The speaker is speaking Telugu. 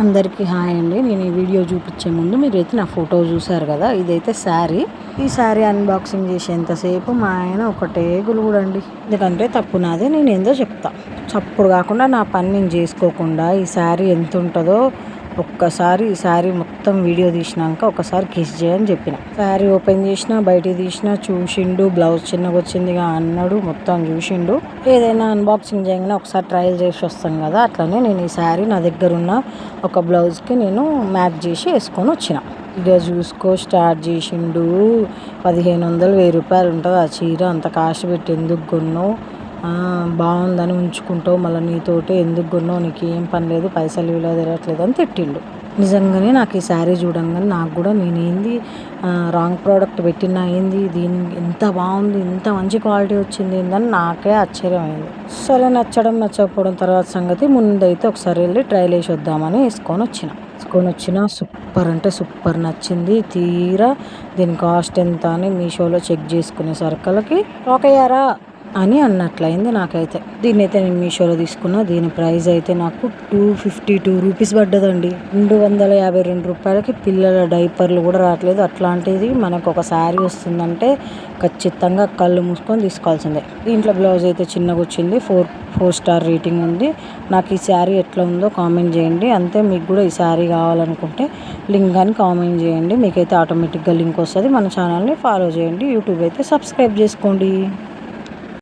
అందరికీ హాయ్ అండి. నేను ఈ వీడియో చూపించే ముందు మీరైతే నా ఫోటో చూసారు కదా, ఇదైతే శారీ. ఈ శారీ అన్బాక్సింగ్ చేసేంతసేపు మా ఆయన ఒకటే గులుగుడండి. ఎందుకంటే తప్పు నాదే, నేను ఏందో చెప్తా. చప్పుడు కాకుండా నా పని నేను చేసుకోకుండా ఈ శారీ ఎంత ఉంటుందో ఒక్కసారి ఈ శారీ మొత్తం వీడియో తీసినాక ఒకసారి కిస్ చేయని చెప్పిన. శారీ ఓపెన్ చేసినా బయటికి తీసినా చూసిండు. బ్లౌజ్ చిన్నగా వచ్చిందిగా అన్నాడు, మొత్తం చూసిండు. ఏదైనా అన్బాక్సింగ్ చేయగానే ఒకసారి ట్రయల్ చేసి వస్తాం కదా, అట్లనే నేను ఈ శారీ నా దగ్గర ఉన్న ఒక బ్లౌజ్కి నేను మ్యాచ్ చేసి వేసుకొని వచ్చిన. ఇక చూసుకో స్టార్ట్ చేసిండు. 1500 1000 ఉంటుంది ఆ చీర. అంత కాస్ట్ పెట్టి ఎందుకు కొన్నావు, బాగుందని ఉంచుకుంటావు, మళ్ళీ నీతోటి ఎందుకు కొన్నావు, నీకు ఏం పని లేదు, పైసలు విలువ తిరగట్లేదు అని తిట్టిండు. నిజంగానే నాకు ఈ శారీ చూడంగానే నాకు కూడా నేనేంది రాంగ్ ప్రోడక్ట్ పెట్టినా ఏంది, దీని ఎంత బాగుంది, ఇంత మంచి క్వాలిటీ వచ్చింది ఏందని నాకే ఆశ్చర్యమైంది. సరే నచ్చడం నచ్చకపోవడం తర్వాత సంగతి. ముందైతే ఒకసారి వెళ్ళి ట్రైల్ వేసి వద్దామని వేసుకొని వచ్చిన సూపర్ అంటే సూపర్ నచ్చింది. తీరా దీని కాస్ట్ ఎంత అని మీషోలో చెక్ చేసుకునే సరుకులకి ఒకయ్యారా అని అన్నట్లయింది నాకైతే. దీన్ని అయితే నేను మీషోలో తీసుకున్నా. దీని ప్రైస్ అయితే నాకు 252 రూపీస్ పడ్డదండి. 252 రూపాయలకి పిల్లల డైపర్లు కూడా రావట్లేదు. అట్లాంటిది మనకు ఒక శారీ వస్తుందంటే ఖచ్చితంగా కళ్ళు మూసుకొని తీసుకోవాల్సిందే. దీంట్లో బ్లౌజ్ అయితే చిన్నగా వచ్చింది. 4 స్టార్ రేటింగ్ ఉంది. నాకు ఈ శారీ ఎట్లా ఉందో కామెంట్ చేయండి. అంతే, మీకు కూడా ఈ శారీ కావాలనుకుంటే లింక్ అని కామెంట్ చేయండి. మీకైతే ఆటోమేటిక్గా లింక్ వస్తుంది. మన ఛానల్ని ఫాలో చేయండి. యూట్యూబ్ అయితే సబ్స్క్రైబ్ చేసుకోండి.